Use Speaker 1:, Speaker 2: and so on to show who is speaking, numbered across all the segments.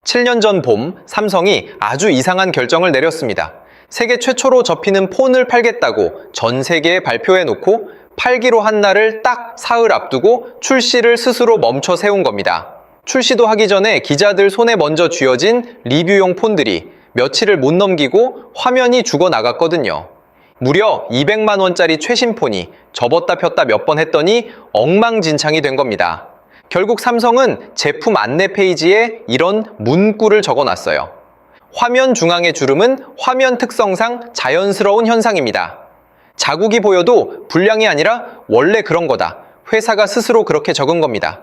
Speaker 1: 7년 전 봄, 삼성이 아주 이상한 결정을 내렸습니다. 세계 최초로 접히는 폰을 팔겠다고 전 세계에 발표해놓고 팔기로 한 날을 딱 사흘 앞두고 출시를 스스로 멈춰 세운 겁니다. 출시도 하기 전에 기자들 손에 먼저 쥐어진 리뷰용 폰들이 며칠을 못 넘기고 화면이 죽어나갔거든요. 무려 200만 원짜리 최신 폰이 접었다 폈다 몇 번 했더니 엉망진창이 된 겁니다. 결국 삼성은 제품 안내 페이지에 이런 문구를 적어놨어요. 화면 중앙의 주름은 화면 특성상 자연스러운 현상입니다. 자국이 보여도 불량이 아니라 원래 그런 거다. 회사가 스스로 그렇게 적은 겁니다.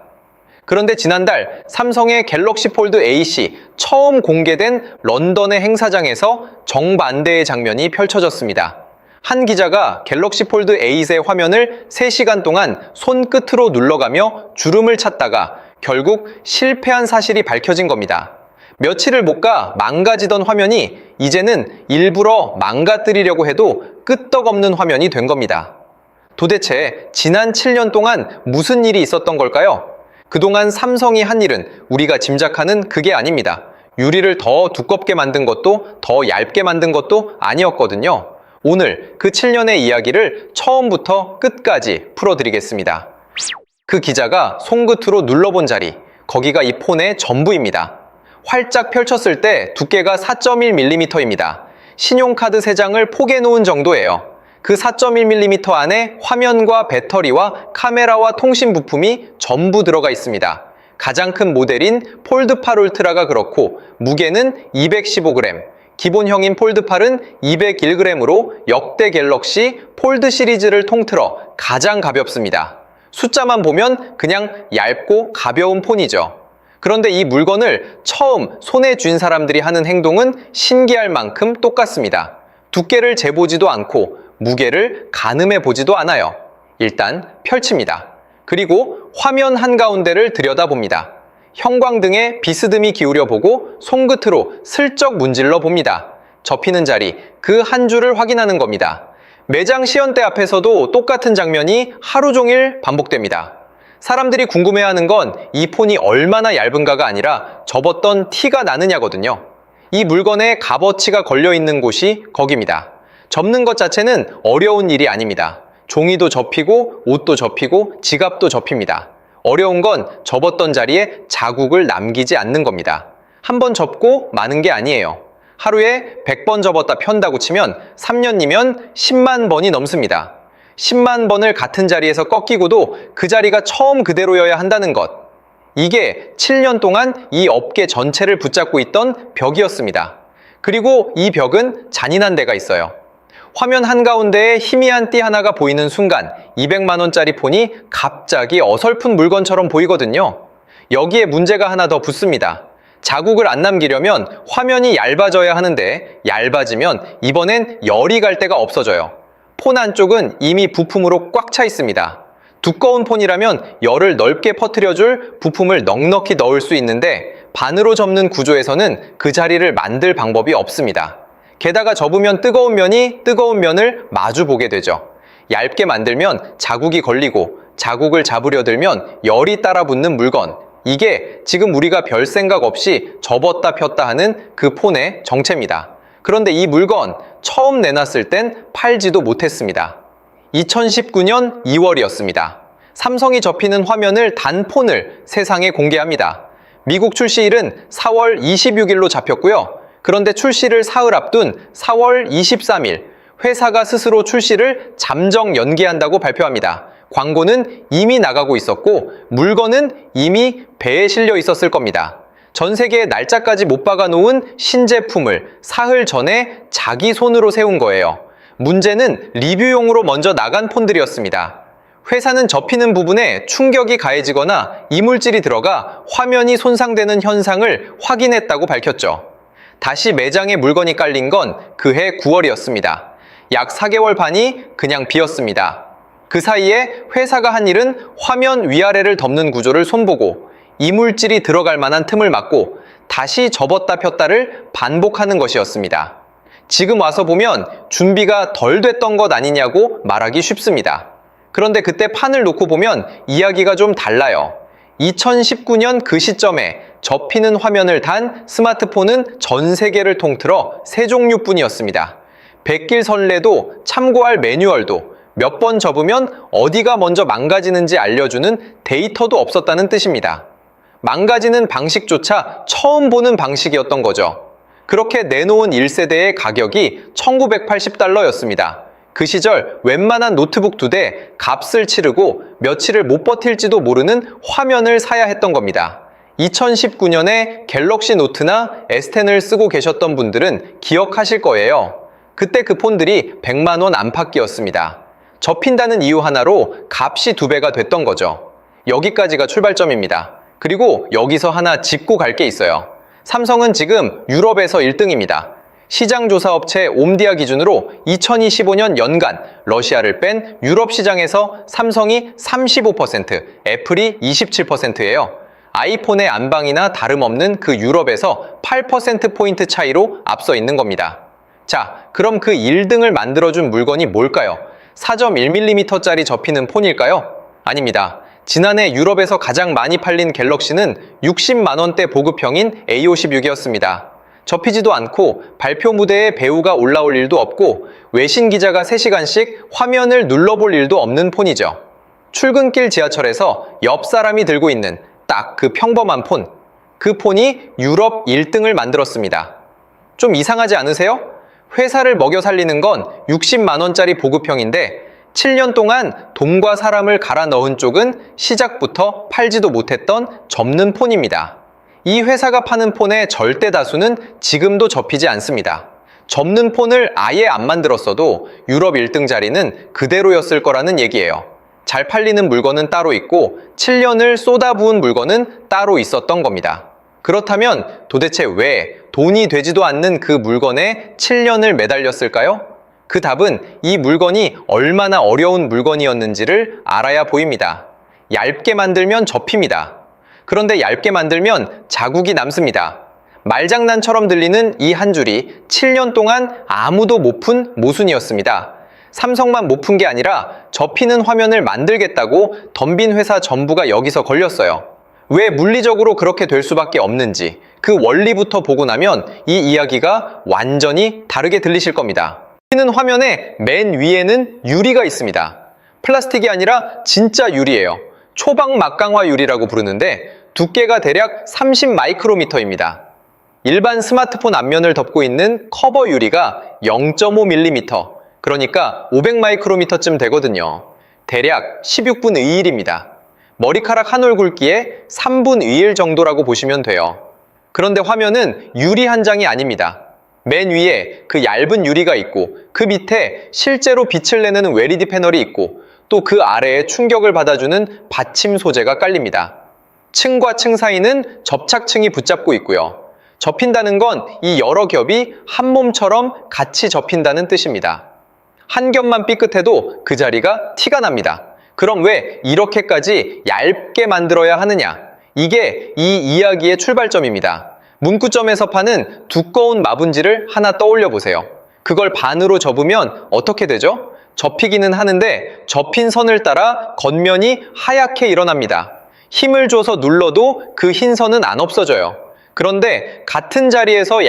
Speaker 1: 그런데 지난달 삼성의 갤럭시 폴드 AC 처음 공개된 런던의 행사장에서 정반대의 장면이 펼쳐졌습니다. 한 기자가 갤럭시 폴드 8의 화면을 3시간 동안 손끝으로 눌러가며 주름을 찾다가 결국 실패한 사실이 밝혀진 겁니다. 며칠을 못 가 망가지던 화면이 이제는 일부러 망가뜨리려고 해도 끄떡없는 화면이 된 겁니다. 도대체 지난 7년 동안 무슨 일이 있었던 걸까요? 그동안 삼성이 한 일은 우리가 짐작하는 그게 아닙니다. 유리를 더 두껍게 만든 것도 더 얇게 만든 것도 아니었거든요. 오늘 그 7년의 이야기를 처음부터 끝까지 풀어드리겠습니다. 그 기자가 손끝으로 눌러본 자리, 거기가 이 폰의 전부입니다. 활짝 펼쳤을 때 두께가 4.1mm입니다. 신용카드 3장을 포개놓은 정도예요. 그 4.1mm 안에 화면과 배터리와 카메라와 통신 부품이 전부 들어가 있습니다. 가장 큰 모델인 폴드8 울트라가 그렇고 무게는 215g, 기본형인 폴드8은 201g으로 역대 갤럭시 폴드 시리즈를 통틀어 가장 가볍습니다. 숫자만 보면 그냥 얇고 가벼운 폰이죠. 그런데 이 물건을 처음 손에 쥔 사람들이 하는 행동은 신기할 만큼 똑같습니다. 두께를 재보지도 않고 무게를 가늠해 보지도 않아요. 일단 펼칩니다. 그리고 화면 한가운데를 들여다봅니다. 형광등에 비스듬히 기울여 보고 손끝으로 슬쩍 문질러 봅니다. 접히는 자리, 그 한 줄을 확인하는 겁니다. 매장 시연대 앞에서도 똑같은 장면이 하루 종일 반복됩니다. 사람들이 궁금해하는 건 이 폰이 얼마나 얇은가가 아니라 접었던 티가 나느냐거든요. 이 물건에 값어치가 걸려있는 곳이 거기입니다. 접는 것 자체는 어려운 일이 아닙니다. 종이도 접히고 옷도 접히고 지갑도 접힙니다. 어려운 건 접었던 자리에 자국을 남기지 않는 겁니다. 한 번 접고 마는 게 아니에요. 하루에 100번 접었다 편다고 치면 3년이면 10만 번이 넘습니다. 10만 번을 같은 자리에서 꺾이고도 그 자리가 처음 그대로여야 한다는 것. 이게 7년 동안 이 업계 전체를 붙잡고 있던 벽이었습니다. 그리고 이 벽은 잔인한 데가 있어요. 화면 한가운데에 희미한 띠 하나가 보이는 순간 200만 원짜리 폰이 갑자기 어설픈 물건처럼 보이거든요. 여기에 문제가 하나 더 붙습니다. 자국을 안 남기려면 화면이 얇아져야 하는데 얇아지면 이번엔 열이 갈 데가 없어져요. 폰 안쪽은 이미 부품으로 꽉 차 있습니다. 두꺼운 폰이라면 열을 넓게 퍼뜨려줄 부품을 넉넉히 넣을 수 있는데 반으로 접는 구조에서는 그 자리를 만들 방법이 없습니다. 게다가 접으면 뜨거운 면이 뜨거운 면을 마주 보게 되죠. 얇게 만들면 자국이 걸리고 자국을 잡으려 들면 열이 따라 붙는 물건. 이게 지금 우리가 별 생각 없이 접었다 폈다 하는 그 폰의 정체입니다. 그런데 이 물건 처음 내놨을 땐 팔지도 못했습니다. 2019년 2월이었습니다. 삼성이 접히는 화면을 단 폰을 세상에 공개합니다. 미국 출시일은 4월 26일로 잡혔고요. 그런데 출시를 사흘 앞둔 4월 23일 회사가 스스로 출시를 잠정 연기한다고 발표합니다. 광고는 이미 나가고 있었고 물건은 이미 배에 실려 있었을 겁니다. 전 세계에 날짜까지 못 박아 놓은 신제품을 사흘 전에 자기 손으로 세운 거예요. 문제는 리뷰용으로 먼저 나간 폰들이었습니다. 회사는 접히는 부분에 충격이 가해지거나 이물질이 들어가 화면이 손상되는 현상을 확인했다고 밝혔죠. 다시 매장에 물건이 깔린 건 그해 9월이었습니다. 약 4개월 반이 그냥 비었습니다. 그 사이에 회사가 한 일은 화면 위아래를 덮는 구조를 손보고 이물질이 들어갈 만한 틈을 막고 다시 접었다 폈다를 반복하는 것이었습니다. 지금 와서 보면 준비가 덜 됐던 것 아니냐고 말하기 쉽습니다. 그런데 그때 판을 놓고 보면 이야기가 좀 달라요. 2019년 그 시점에 접히는 화면을 단 스마트폰은 전 세계를 통틀어 3종류뿐이었습니다. 백길 선례도 참고할 매뉴얼도 몇 번 접으면 어디가 먼저 망가지는지 알려주는 데이터도 없었다는 뜻입니다. 망가지는 방식조차 처음 보는 방식이었던 거죠. 그렇게 내놓은 1세대의 가격이 $1980였습니다. 그 시절 웬만한 노트북 2대 값을 치르고 며칠을 못 버틸지도 모르는 화면을 사야 했던 겁니다. 2019년에 갤럭시 노트나 S10을 쓰고 계셨던 분들은 기억하실 거예요. 그때 그 폰들이 100만 원 안팎이었습니다. 접힌다는 이유 하나로 값이 2배가 됐던 거죠. 여기까지가 출발점입니다. 그리고 여기서 하나 짚고 갈 게 있어요. 삼성은 지금 유럽에서 1등입니다. 시장조사업체 옴디아 기준으로 2025년 연간 러시아를 뺀 유럽 시장에서 삼성이 35%, 애플이 27%예요. 아이폰의 안방이나 다름없는 그 유럽에서 8%포인트 차이로 앞서 있는 겁니다. 자, 그럼 그 1등을 만들어준 물건이 뭘까요? 4.1mm짜리 접히는 폰일까요? 아닙니다. 지난해 유럽에서 가장 많이 팔린 갤럭시는 60만 원대 보급형인 A56이었습니다. 접히지도 않고 발표 무대에 배우가 올라올 일도 없고 외신 기자가 3시간씩 화면을 눌러볼 일도 없는 폰이죠. 출근길 지하철에서 옆 사람이 들고 있는 딱 그 평범한 폰. 그 폰이 유럽 1등을 만들었습니다. 좀 이상하지 않으세요? 회사를 먹여 살리는 건 60만 원짜리 보급형인데 7년 동안 돈과 사람을 갈아 넣은 쪽은 시작부터 팔지도 못했던 접는 폰입니다. 이 회사가 파는 폰의 절대 다수는 지금도 접히지 않습니다. 접는 폰을 아예 안 만들었어도 유럽 1등 자리는 그대로였을 거라는 얘기예요. 잘 팔리는 물건은 따로 있고 7년을 쏟아부은 물건은 따로 있었던 겁니다. 그렇다면 도대체 왜 돈이 되지도 않는 그 물건에 7년을 매달렸을까요? 그 답은 이 물건이 얼마나 어려운 물건이었는지를 알아야 보입니다. 얇게 만들면 접힙니다. 그런데 얇게 만들면 자국이 남습니다. 말장난처럼 들리는 이 한 줄이 7년 동안 아무도 못 푼 모순이었습니다. 삼성만 못 푼 게 아니라 접히는 화면을 만들겠다고 덤빈 회사 전부가 여기서 걸렸어요. 왜 물리적으로 그렇게 될 수밖에 없는지 그 원리부터 보고 나면 이 이야기가 완전히 다르게 들리실 겁니다. 접히는 화면의 맨 위에는 유리가 있습니다. 플라스틱이 아니라 진짜 유리예요. 초박 막강화 유리라고 부르는데 두께가 대략 30 마이크로미터입니다. 일반 스마트폰 앞면을 덮고 있는 커버 유리가 0.5mm, 그러니까 500 마이크로미터쯤 되거든요. 대략 16분의 1입니다. 머리카락 한 올 굵기에 3분의 1 정도라고 보시면 돼요. 그런데 화면은 유리 한 장이 아닙니다. 맨 위에 그 얇은 유리가 있고 그 밑에 실제로 빛을 내는 LED 패널이 있고 또 그 아래에 충격을 받아주는 받침 소재가 깔립니다. 층과 층 사이는 접착층이 붙잡고 있고요. 접힌다는 건 이 여러 겹이 한 몸처럼 같이 접힌다는 뜻입니다. 한 겹만 삐끗해도 그 자리가 티가 납니다. 그럼 왜 이렇게까지 얇게 만들어야 하느냐? 이게 이 이야기의 출발점입니다. 문구점에서 파는 두꺼운 마분지를 하나 떠올려 보세요. 그걸 반으로 접으면 어떻게 되죠? 접히기는 하는데 접힌 선을 따라 겉면이 하얗게 일어납니다. 힘을 줘서 눌러도 그 흰 선은 안 없어져요. 그런데 같은 자리에서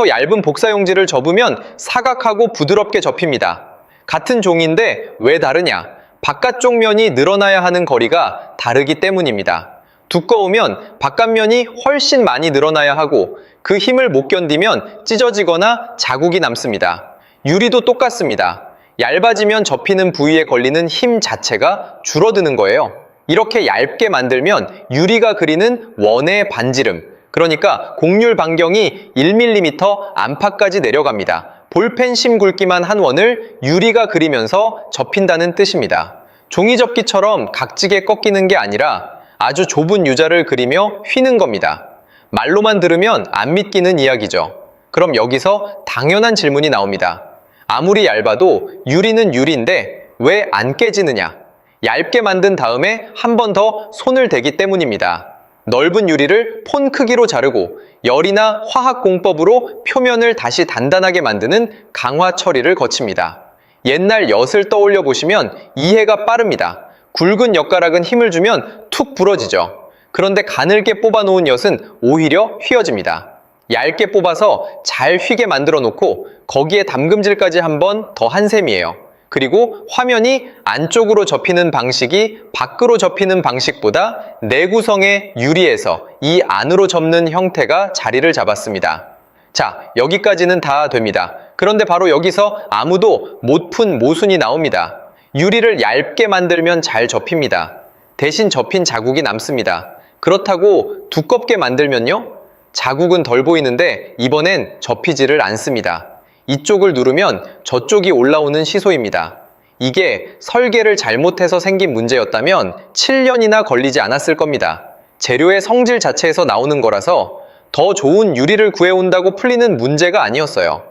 Speaker 1: 얇은 복사용지를 접으면 사각하고 부드럽게 접힙니다. 같은 종인데 왜 다르냐? 바깥쪽 면이 늘어나야 하는 거리가 다르기 때문입니다. 두꺼우면 바깥면이 훨씬 많이 늘어나야 하고 그 힘을 못 견디면 찢어지거나 자국이 남습니다. 유리도 똑같습니다. 얇아지면 접히는 부위에 걸리는 힘 자체가 줄어드는 거예요. 이렇게 얇게 만들면 유리가 그리는 원의 반지름, 그러니까 곡률 반경이 1mm 안팎까지 내려갑니다. 볼펜 심 굵기만 한 원을 유리가 그리면서 접힌다는 뜻입니다. 종이접기처럼 각지게 꺾이는 게 아니라 아주 좁은 유자를 그리며 휘는 겁니다. 말로만 들으면 안 믿기는 이야기죠. 그럼 여기서 당연한 질문이 나옵니다. 아무리 얇아도 유리는 유리인데 왜 안 깨지느냐? 얇게 만든 다음에 한 번 더 손을 대기 때문입니다. 넓은 유리를 폰 크기로 자르고 열이나 화학 공법으로 표면을 다시 단단하게 만드는 강화 처리를 거칩니다. 옛날 엿을 떠올려 보시면 이해가 빠릅니다. 굵은 엿가락은 힘을 주면 툭 부러지죠. 그런데 가늘게 뽑아놓은 엿은 오히려 휘어집니다. 얇게 뽑아서 잘 휘게 만들어 놓고 거기에 담금질까지 한번 더 한 셈이에요. 그리고 화면이 안쪽으로 접히는 방식이 밖으로 접히는 방식보다 내구성의 유리에서 이 안으로 접는 형태가 자리를 잡았습니다. 자, 여기까지는 다 됩니다. 그런데 바로 여기서 아무도 못 푼 모순이 나옵니다. 유리를 얇게 만들면 잘 접힙니다. 대신 접힌 자국이 남습니다. 그렇다고 두껍게 만들면요? 자국은 덜 보이는데 이번엔 접히지를 않습니다. 이쪽을 누르면 저쪽이 올라오는 시소입니다. 이게 설계를 잘못해서 생긴 문제였다면 7년이나 걸리지 않았을 겁니다. 재료의 성질 자체에서 나오는 거라서 더 좋은 유리를 구해온다고 풀리는 문제가 아니었어요.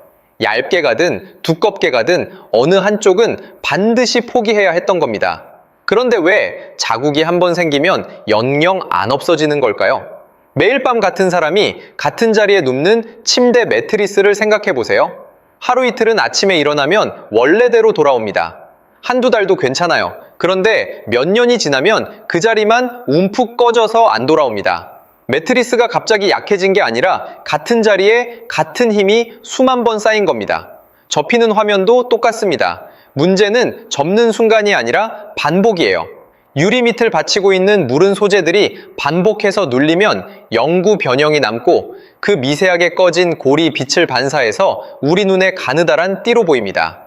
Speaker 1: 얇게 가든 두껍게 가든 어느 한쪽은 반드시 포기해야 했던 겁니다. 그런데 왜 자국이 한번 생기면 영영 안 없어지는 걸까요? 매일 밤 같은 사람이 같은 자리에 눕는 침대 매트리스를 생각해 보세요. 하루 이틀은 아침에 일어나면 원래대로 돌아옵니다. 한두 달도 괜찮아요. 그런데 몇 년이 지나면 그 자리만 움푹 꺼져서 안 돌아옵니다. 매트리스가 갑자기 약해진 게 아니라 같은 자리에 같은 힘이 수만 번 쌓인 겁니다. 접히는 화면도 똑같습니다. 문제는 접는 순간이 아니라 반복이에요. 유리 밑을 받치고 있는 무른 소재들이 반복해서 눌리면 영구 변형이 남고 그 미세하게 꺼진 골이 빛을 반사해서 우리 눈에 가느다란 띠로 보입니다.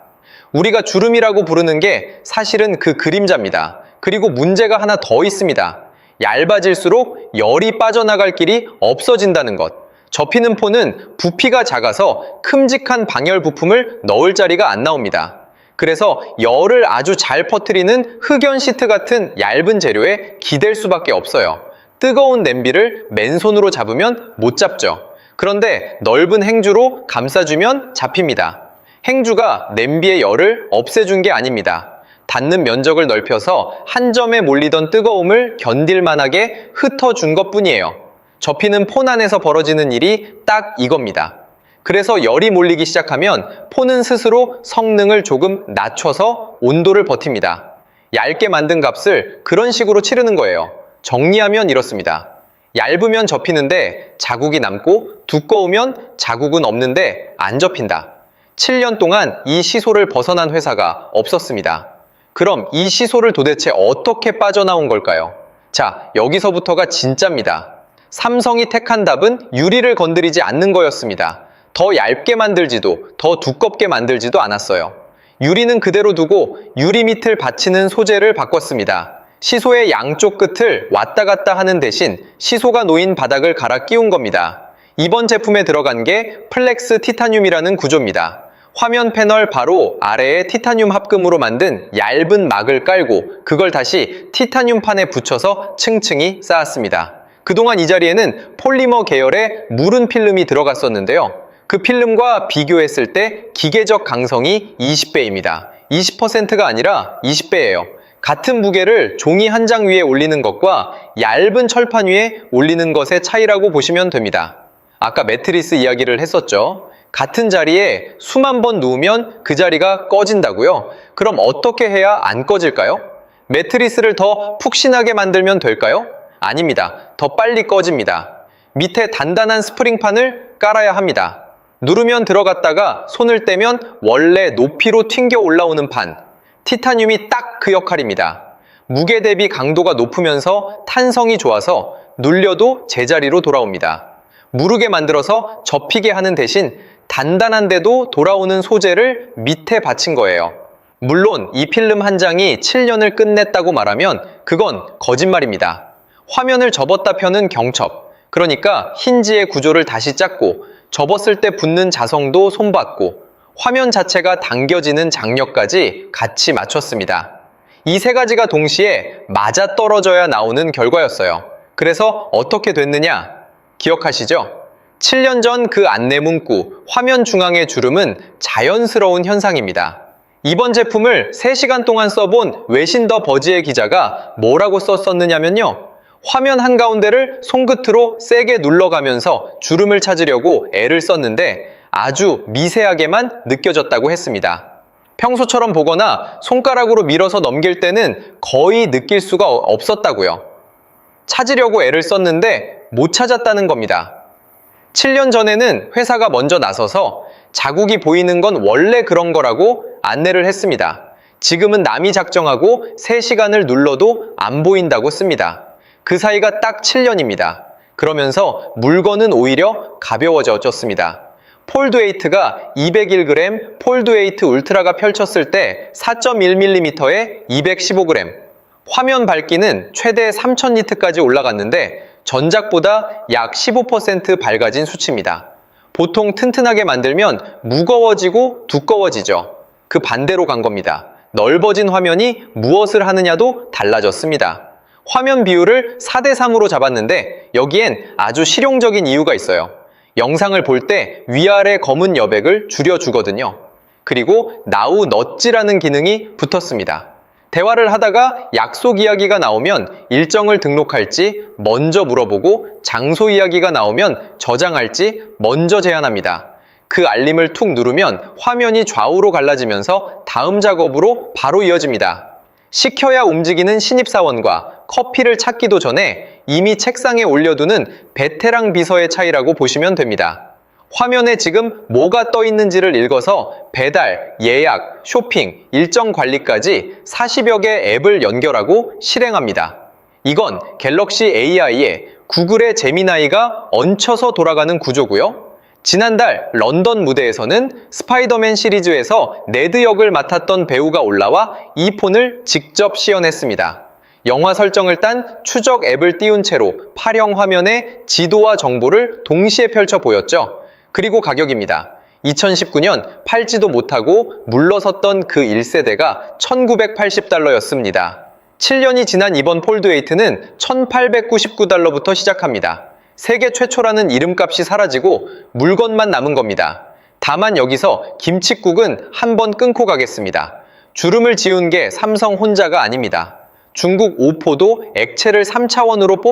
Speaker 1: 우리가 주름이라고 부르는 게 사실은 그 그림자입니다. 그리고 문제가 하나 더 있습니다. 얇아질수록 열이 빠져나갈 길이 없어진다는 것. 접히는 폰은 부피가 작아서 큼직한 방열 부품을 넣을 자리가 안 나옵니다. 그래서 열을 아주 잘 퍼뜨리는 흑연 시트 같은 얇은 재료에 기댈 수밖에 없어요. 뜨거운 냄비를 맨손으로 잡으면 못 잡죠. 그런데 넓은 행주로 감싸주면 잡힙니다. 행주가 냄비의 열을 없애준 게 아닙니다. 닿는 면적을 넓혀서 한 점에 몰리던 뜨거움을 견딜만하게 흩어준 것뿐이에요. 접히는 폰 안에서 벌어지는 일이 딱 이겁니다. 그래서 열이 몰리기 시작하면 폰은 스스로 성능을 조금 낮춰서 온도를 버팁니다. 얇게 만든 값을 그런 식으로 치르는 거예요. 정리하면 이렇습니다. 얇으면 접히는데 자국이 남고 두꺼우면 자국은 없는데 안 접힌다. 7년 동안 이 시소를 벗어난 회사가 없었습니다. 그럼 이 시소를 도대체 어떻게 빠져나온 걸까요? 자, 여기서부터가 진짜입니다. 삼성이 택한 답은 유리를 건드리지 않는 거였습니다. 더 얇게 만들지도 더 두껍게 만들지도 않았어요. 유리는 그대로 두고 유리 밑을 받치는 소재를 바꿨습니다. 시소의 양쪽 끝을 왔다 갔다 하는 대신 시소가 놓인 바닥을 갈아 끼운 겁니다. 이번 제품에 들어간 게 플렉스 티타늄이라는 구조입니다. 화면 패널 바로 아래에 티타늄 합금으로 만든 얇은 막을 깔고 그걸 다시 티타늄판에 붙여서 층층이 쌓았습니다. 그동안 이 자리에는 폴리머 계열의 무른 필름이 들어갔었는데요. 그 필름과 비교했을 때 기계적 강성이 20배입니다. 20%가 아니라 20배예요. 같은 무게를 종이 한 장 위에 올리는 것과 얇은 철판 위에 올리는 것의 차이라고 보시면 됩니다. 아까 매트리스 이야기를 했었죠. 같은 자리에 수만 번 누우면 그 자리가 꺼진다고요? 그럼 어떻게 해야 안 꺼질까요? 매트리스를 더 푹신하게 만들면 될까요? 아닙니다. 더 빨리 꺼집니다. 밑에 단단한 스프링판을 깔아야 합니다. 누르면 들어갔다가 손을 떼면 원래 높이로 튕겨 올라오는 판. 티타늄이 딱 그 역할입니다. 무게 대비 강도가 높으면서 탄성이 좋아서 눌려도 제자리로 돌아옵니다. 무르게 만들어서 접히게 하는 대신 단단한데도 돌아오는 소재를 밑에 받친 거예요. 물론 이 필름 한 장이 7년을 끝냈다고 말하면 그건 거짓말입니다. 화면을 접었다 펴는 경첩, 그러니까 힌지의 구조를 다시 짰고 접었을 때 붙는 자성도 손봤고 화면 자체가 당겨지는 장력까지 같이 맞췄습니다. 이 세 가지가 동시에 맞아떨어져야 나오는 결과였어요. 그래서 어떻게 됐느냐? 기억하시죠? 7년 전 그 안내 문구, 화면 중앙의 주름은 자연스러운 현상입니다. 이번 제품을 3시간 동안 써본 외신 더 버지의 기자가 뭐라고 썼었느냐면요. 화면 한가운데를 손끝으로 세게 눌러가면서 주름을 찾으려고 애를 썼는데 아주 미세하게만 느껴졌다고 했습니다. 평소처럼 보거나 손가락으로 밀어서 넘길 때는 거의 느낄 수가 없었다고요. 찾으려고 애를 썼는데 못 찾았다는 겁니다. 7년 전에는 회사가 먼저 나서서 자국이 보이는 건 원래 그런 거라고 안내를 했습니다. 지금은 남이 작정하고 3시간을 눌러도 안 보인다고 씁니다. 그 사이가 딱 7년입니다. 그러면서 물건은 오히려 가벼워졌습니다. 폴드웨이트가 201g, 폴드웨이트 울트라가 펼쳤을 때 4.1mm에 215g, 화면 밝기는 최대 3000니트까지 올라갔는데 전작보다 약 15% 밝아진 수치입니다. 보통 튼튼하게 만들면 무거워지고 두꺼워지죠. 그 반대로 간 겁니다. 넓어진 화면이 무엇을 하느냐도 달라졌습니다. 화면 비율을 4:3으로 잡았는데 여기엔 아주 실용적인 이유가 있어요. 영상을 볼 때 위아래 검은 여백을 줄여주거든요. 그리고 나우 넛지라는 기능이 붙었습니다. 대화를 하다가 약속 이야기가 나오면 일정을 등록할지 먼저 물어보고 장소 이야기가 나오면 저장할지 먼저 제안합니다. 그 알림을 툭 누르면 화면이 좌우로 갈라지면서 다음 작업으로 바로 이어집니다. 시켜야 움직이는 신입사원과 커피를 찾기도 전에 이미 책상에 올려두는 베테랑 비서의 차이라고 보시면 됩니다. 화면에 지금 뭐가 떠 있는지를 읽어서 배달, 예약, 쇼핑, 일정 관리까지 40여 개 앱을 연결하고 실행합니다. 이건 갤럭시 AI에 구글의 제미나이가 얹혀서 돌아가는 구조고요. 지난달 런던 무대에서는 스파이더맨 시리즈에서 네드 역을 맡았던 배우가 올라와 이 폰을 직접 시연했습니다. 영화 설정을 딴 추적 앱을 띄운 채로 파령 화면에 지도와 정보를 동시에 펼쳐 보였죠. 그리고 가격입니다. 2019년 팔지도 못하고 물러섰던 그 1세대가 $1980였습니다. 7년이 지난 이번 폴드8는 $1899부터 시작합니다. 세계 최초라는 이름값이 사라지고 물건만 남은 겁니다. 다만 여기서 김칫국은 한번 끊고 가겠습니다. 주름을 지운 게 삼성 혼자가 아닙니다. 중국 오포도 액체를 3차원으로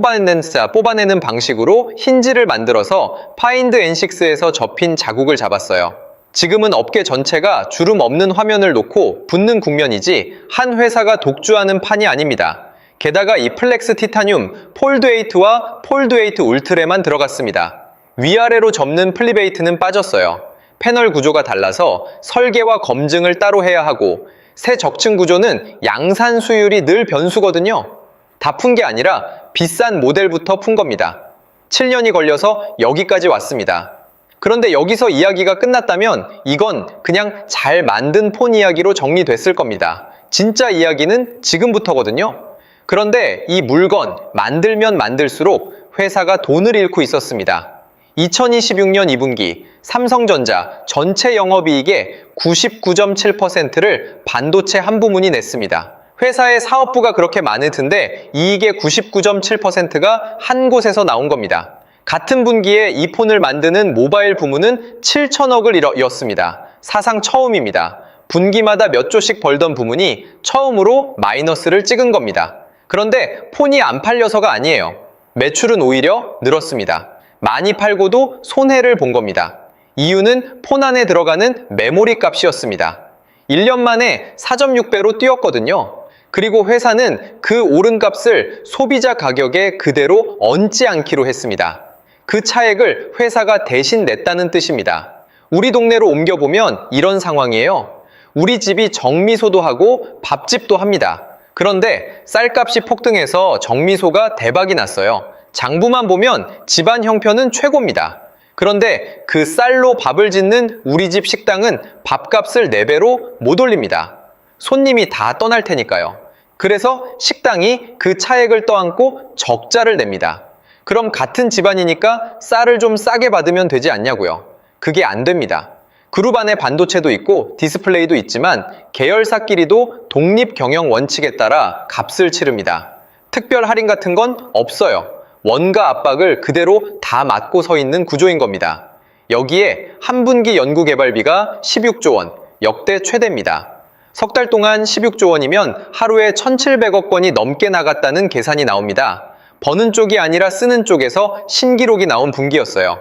Speaker 1: 뽑아내는 방식으로 힌지를 만들어서 파인드 N6에서 접힌 자국을 잡았어요. 지금은 업계 전체가 주름 없는 화면을 놓고 붙는 국면이지 한 회사가 독주하는 판이 아닙니다. 게다가 이 플렉스 티타늄 폴드8와 폴드8 울트라만 들어갔습니다. 위아래로 접는 플립8는 빠졌어요. 패널 구조가 달라서 설계와 검증을 따로 해야 하고 새 적층 구조는 양산 수율이 늘 변수거든요. 다 푼 게 아니라 비싼 모델부터 푼 겁니다. 7년이 걸려서 여기까지 왔습니다. 그런데 여기서 이야기가 끝났다면 이건 그냥 잘 만든 폰 이야기로 정리됐을 겁니다. 진짜 이야기는 지금부터거든요. 그런데 이 물건 만들면 만들수록 회사가 돈을 잃고 있었습니다. 2026년 2분기 삼성전자 전체 영업이익의 99.7%를 반도체 한 부문이 냈습니다. 회사의 사업부가 그렇게 많을 텐데 이익의 99.7%가 한 곳에서 나온 겁니다. 같은 분기에 이 폰을 만드는 모바일 부문은 7천억을 잃었습니다. 사상 처음입니다. 분기마다 몇 조씩 벌던 부문이 처음으로 마이너스를 찍은 겁니다. 그런데 폰이 안 팔려서가 아니에요. 매출은 오히려 늘었습니다. 많이 팔고도 손해를 본 겁니다. 이유는 폰 안에 들어가는 메모리 값이었습니다. 1년 만에 4.6배로 뛰었거든요. 그리고 회사는 그 오른 값을 소비자 가격에 그대로 얹지 않기로 했습니다. 그 차액을 회사가 대신 냈다는 뜻입니다. 우리 동네로 옮겨보면 이런 상황이에요. 우리 집이 정미소도 하고 밥집도 합니다. 그런데 쌀값이 폭등해서 정미소가 대박이 났어요. 장부만 보면 집안 형편은 최고입니다. 그런데 그 쌀로 밥을 짓는 우리 집 식당은 밥값을 4배로 못 올립니다. 손님이 다 떠날 테니까요. 그래서 식당이 그 차액을 떠안고 적자를 냅니다. 그럼 같은 집안이니까 쌀을 좀 싸게 받으면 되지 않냐고요. 그게 안 됩니다. 그룹 안에 반도체도 있고 디스플레이도 있지만 계열사끼리도 독립 경영 원칙에 따라 값을 치릅니다. 특별 할인 같은 건 없어요. 원가 압박을 그대로 다 맞고 서 있는 구조인 겁니다. 여기에 한 분기 연구개발비가 16조 원, 역대 최대입니다. 석 달 동안 16조 원이면 하루에 1,700억 원이 넘게 나갔다는 계산이 나옵니다. 버는 쪽이 아니라 쓰는 쪽에서 신기록이 나온 분기였어요.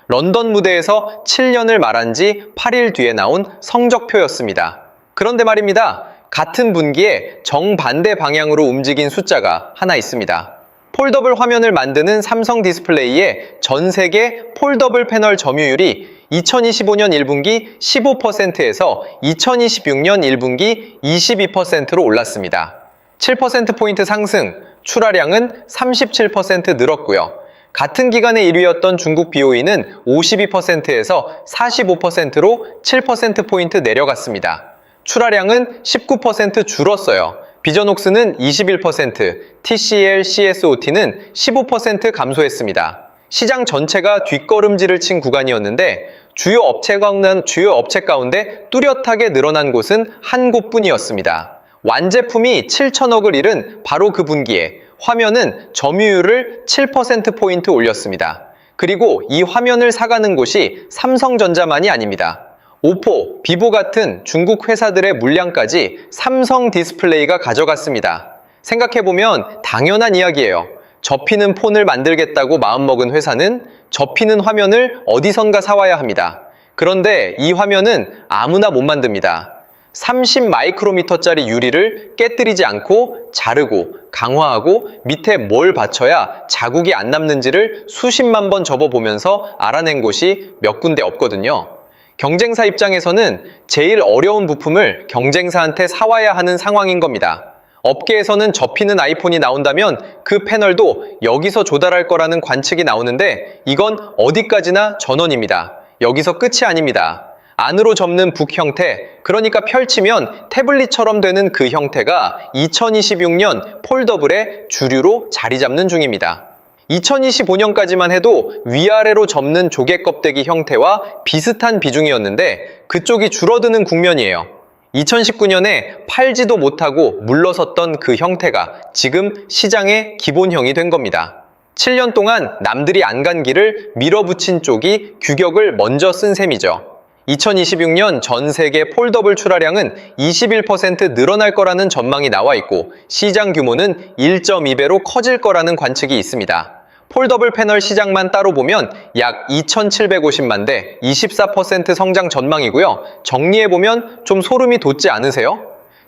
Speaker 1: 런던 무대에서 7년을 말한 지 8일 뒤에 나온 성적표였습니다. 그런데 말입니다. 같은 분기에 정반대 방향으로 움직인 숫자가 하나 있습니다. 폴더블 화면을 만드는 삼성 디스플레이의 전 세계 폴더블 패널 점유율이 2025년 1분기 15%에서 2026년 1분기 22%로 올랐습니다. 7%포인트 상승, 출하량은 37% 늘었고요. 같은 기간에 1위였던 중국 BOE는 52%에서 45%로 7%포인트 내려갔습니다. 출하량은 19% 줄었어요. 비전옥스는 21%, TCL, CSOT는 15% 감소했습니다. 시장 전체가 뒷걸음질을 친 구간이었는데 주요 업체 가운데 뚜렷하게 늘어난 곳은 한 곳뿐이었습니다. 완제품이 7천억을 잃은 바로 그 분기에 화면은 점유율을 7%포인트 올렸습니다. 그리고 이 화면을 사가는 곳이 삼성전자만이 아닙니다. 오포, 비보 같은 중국 회사들의 물량까지 삼성 디스플레이가 가져갔습니다. 생각해보면 당연한 이야기예요. 접히는 폰을 만들겠다고 마음먹은 회사는 접히는 화면을 어디선가 사와야 합니다. 그런데 이 화면은 아무나 못 만듭니다. 30 마이크로미터짜리 유리를 깨뜨리지 않고 자르고 강화하고 밑에 뭘 받쳐야 자국이 안 남는지를 수십만 번 접어보면서 알아낸 곳이 몇 군데 없거든요. 경쟁사 입장에서는 제일 어려운 부품을 경쟁사한테 사와야 하는 상황인 겁니다. 업계에서는 접히는 아이폰이 나온다면 그 패널도 여기서 조달할 거라는 관측이 나오는데 이건 어디까지나 전원입니다. 여기서 끝이 아닙니다. 안으로 접는 북 형태, 그러니까 펼치면 태블릿처럼 되는 그 형태가 2026년 폴더블의 주류로 자리 잡는 중입니다. 2025년까지만 해도 위아래로 접는 조개 껍데기 형태와 비슷한 비중이었는데 그쪽이 줄어드는 국면이에요. 2019년에 팔지도 못하고 물러섰던 그 형태가 지금 시장의 기본형이 된 겁니다. 7년 동안 남들이 안 간 길을 밀어붙인 쪽이 규격을 먼저 쓴 셈이죠. 2026년 전 세계 폴더블 출하량은 21% 늘어날 거라는 전망이 나와 있고 시장 규모는 1.2배로 커질 거라는 관측이 있습니다. 폴더블 패널 시장만 따로 보면 약 2,750만 대, 24% 성장 전망이고요. 정리해보면 좀 소름이 돋지 않으세요?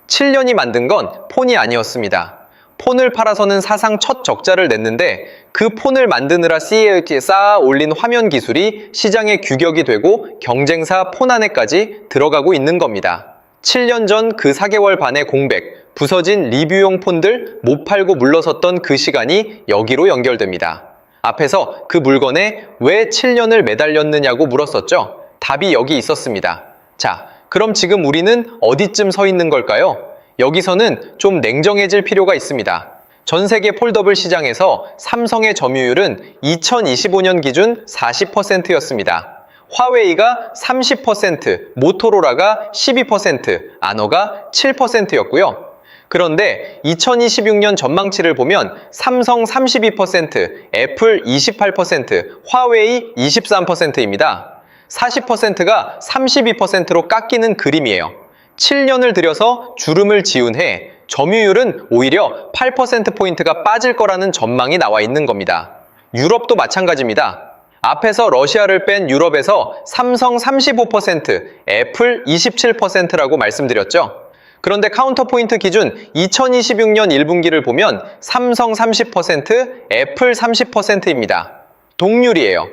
Speaker 1: 7년이 만든 건 폰이 아니었습니다. 폰을 팔아서는 사상 첫 적자를 냈는데 그 폰을 만드느라 쌓아 올린 화면 기술이 시장의 규격이 되고 경쟁사 폰 안에까지 들어가고 있는 겁니다. 7년 전 그 4개월 반의 공백, 부서진 리뷰용 폰들 못 팔고 물러섰던 그 시간이 여기로 연결됩니다. 앞에서 그 물건에 왜 7년을 매달렸느냐고 물었었죠? 답이 여기 있었습니다. 자, 그럼 지금 우리는 어디쯤 서 있는 걸까요? 여기서는 좀 냉정해질 필요가 있습니다. 전 세계 폴더블 시장에서 삼성의 점유율은 2025년 기준 40%였습니다. 화웨이가 30%, 모토로라가 12%, 아너가 7%였고요. 그런데 2026년 전망치를 보면 삼성 32%, 애플 28%, 화웨이 23%입니다. 40%가 32%로 깎이는 그림이에요. 7년을 들여서 주름을 지운 해 점유율은 오히려 8%포인트가 빠질 거라는 전망이 나와 있는 겁니다. 유럽도 마찬가지입니다. 앞에서 러시아를 뺀 유럽에서 삼성 35%, 애플 27%라고 말씀드렸죠. 그런데 카운터포인트 기준 2026년 1분기를 보면 삼성 30%, 애플 30%입니다. 동률이에요.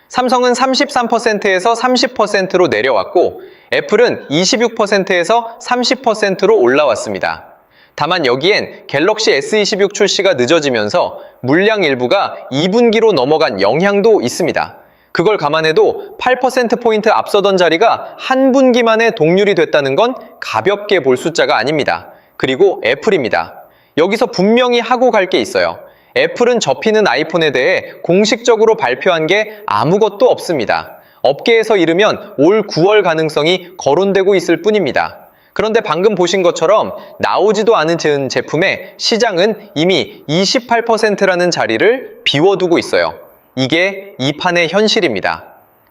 Speaker 1: 삼성은 33%에서 30%로 내려왔고 애플은 26%에서 30%로 올라왔습니다. 다만 여기엔 갤럭시 S26 출시가 늦어지면서 물량 일부가 2분기로 넘어간 영향도 있습니다. 그걸 감안해도 8%포인트 앞서던 자리가 한 분기 만에 동률이 됐다는 건 가볍게 볼 숫자가 아닙니다. 그리고 애플입니다. 여기서 분명히 하고 갈 게 있어요. 애플은 접히는 아이폰에 대해 공식적으로 발표한 게 아무것도 없습니다. 업계에서 이르면 올 9월 가능성이 거론되고 있을 뿐입니다. 그런데 방금 보신 것처럼 나오지도 않은 제품의 시장은 이미 28%라는 자리를 비워두고 있어요. 이게 이 판의 현실입니다.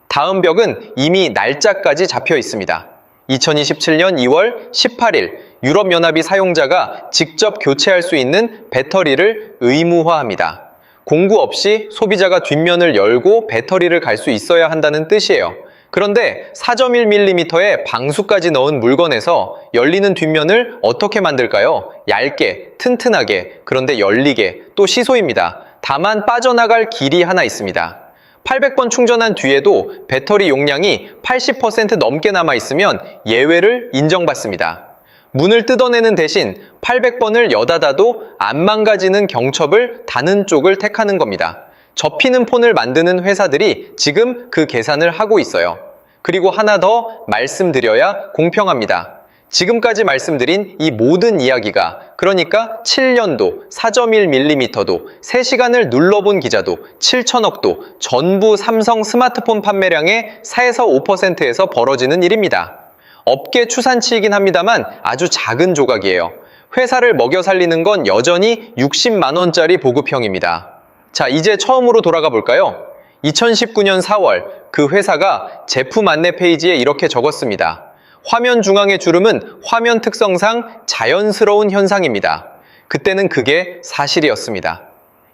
Speaker 1: 다음 벽은 이미 날짜까지 잡혀 있습니다. 2027년 2월 18일 유럽연합이 사용자가 직접 교체할 수 있는 배터리를 의무화합니다. 공구 없이 소비자가 뒷면을 열고 배터리를 갈 수 있어야 한다는 뜻이에요. 그런데 4.1mm의 방수까지 넣은 물건에서 열리는 뒷면을 어떻게 만들까요? 얇게, 튼튼하게, 그런데 열리게, 또 시소입니다. 다만 빠져나갈 길이 하나 있습니다. 800번 충전한 뒤에도 배터리 용량이 80% 넘게 남아있으면 예외를 인정받습니다. 문을 뜯어내는 대신 800번을 여닫아도 안 망가지는 경첩을 다는 쪽을 택하는 겁니다. 접히는 폰을 만드는 회사들이 지금 그 계산을 하고 있어요. 그리고 하나 더 말씀드려야 공평합니다. 지금까지 말씀드린 이 모든 이야기가, 그러니까 7년도, 4.1mm도, 3시간을 눌러본 기자도, 7천억도 전부 삼성 스마트폰 판매량의 4에서 5%에서 벌어지는 일입니다. 업계 추산치이긴 합니다만 아주 작은 조각이에요. 회사를 먹여 살리는 건 여전히 60만 원짜리 보급형입니다. 자, 이제 처음으로 돌아가 볼까요? 2019년 4월 그 회사가 제품 안내 페이지에 이렇게 적었습니다. 화면 중앙의 주름은 화면 특성상 자연스러운 현상입니다. 그때는 그게 사실이었습니다.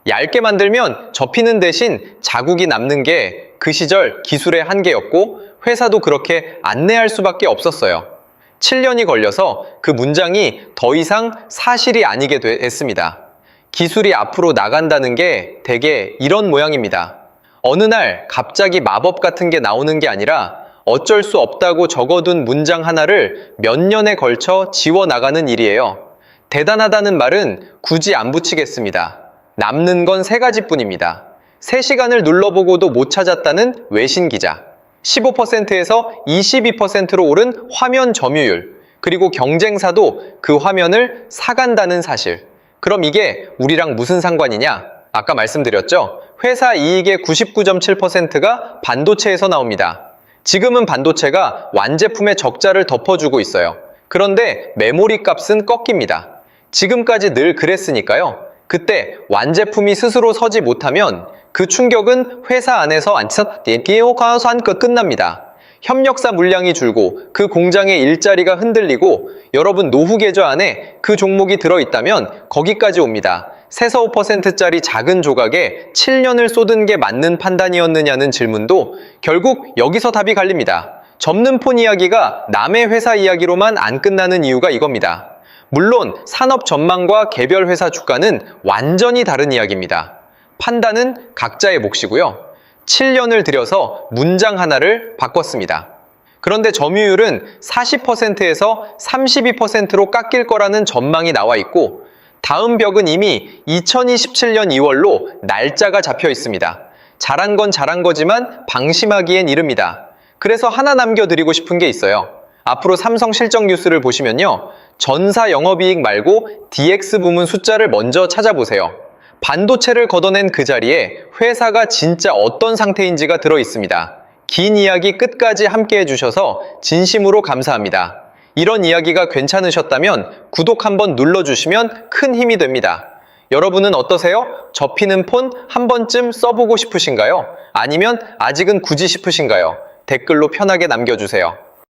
Speaker 1: 얇게 만들면 접히는 대신 자국이 남는 게 그 시절 기술의 한계였고 회사도 그렇게 안내할 수밖에 없었어요. 7년이 걸려서 그 문장이 더 이상 사실이 아니게 됐습니다. 기술이 앞으로 나간다는 게 대개 이런 모양입니다. 어느 날 갑자기 마법 같은 게 나오는 게 아니라 어쩔 수 없다고 적어둔 문장 하나를 몇 년에 걸쳐 지워나가는 일이에요. 대단하다는 말은 굳이 안 붙이겠습니다. 남는 건 3가지뿐입니다. 3시간을 눌러보고도 못 찾았다는 외신 기자, 15%에서 22%로 오른 화면 점유율, 그리고 경쟁사도 그 화면을 사간다는 사실. 그럼 이게 우리랑 무슨 상관이냐? 아까 말씀드렸죠? 회사 이익의 99.7%가 반도체에서 나옵니다. 지금은 반도체가 완제품의 적자를 덮어주고 있어요. 그런데 메모리 값은 꺾입니다. 지금까지 늘 그랬으니까요. 그때 완제품이 스스로 서지 못하면 그 충격은 회사 안에서 끝납니다. 협력사 물량이 줄고 그 공장의 일자리가 흔들리고 여러분 노후 계좌 안에 그 종목이 들어있다면 거기까지 옵니다. 3에서 5%짜리 작은 조각에 7년을 쏟은 게 맞는 판단이었느냐는 질문도 결국 여기서 답이 갈립니다. 접는 폰 이야기가 남의 회사 이야기로만 안 끝나는 이유가 이겁니다. 물론 산업 전망과 개별 회사 주가는 완전히 다른 이야기입니다. 판단은 각자의 몫이고요. 7년을 들여서 문장 하나를 바꿨습니다. 그런데 점유율은 40%에서 32%로 깎일 거라는 전망이 나와 있고 다음 벽은 이미 2027년 2월로 날짜가 잡혀 있습니다. 잘한 건 잘한 거지만 방심하기엔 이릅니다. 그래서 하나 남겨드리고 싶은 게 있어요. 앞으로 삼성 실적 뉴스를 보시면요. 전사 영업이익 말고 DX 부문 숫자를 먼저 찾아보세요. 반도체를 걷어낸 그 자리에 회사가 진짜 어떤 상태인지가 들어있습니다. 긴 이야기 끝까지 함께 해주셔서 진심으로 감사합니다. 이런 이야기가 괜찮으셨다면 구독 한번 눌러주시면 큰 힘이 됩니다. 여러분은 어떠세요? 접히는 폰 한 번쯤 써보고 싶으신가요? 아니면 아직은 굳이 싶으신가요? 댓글로 편하게 남겨주세요.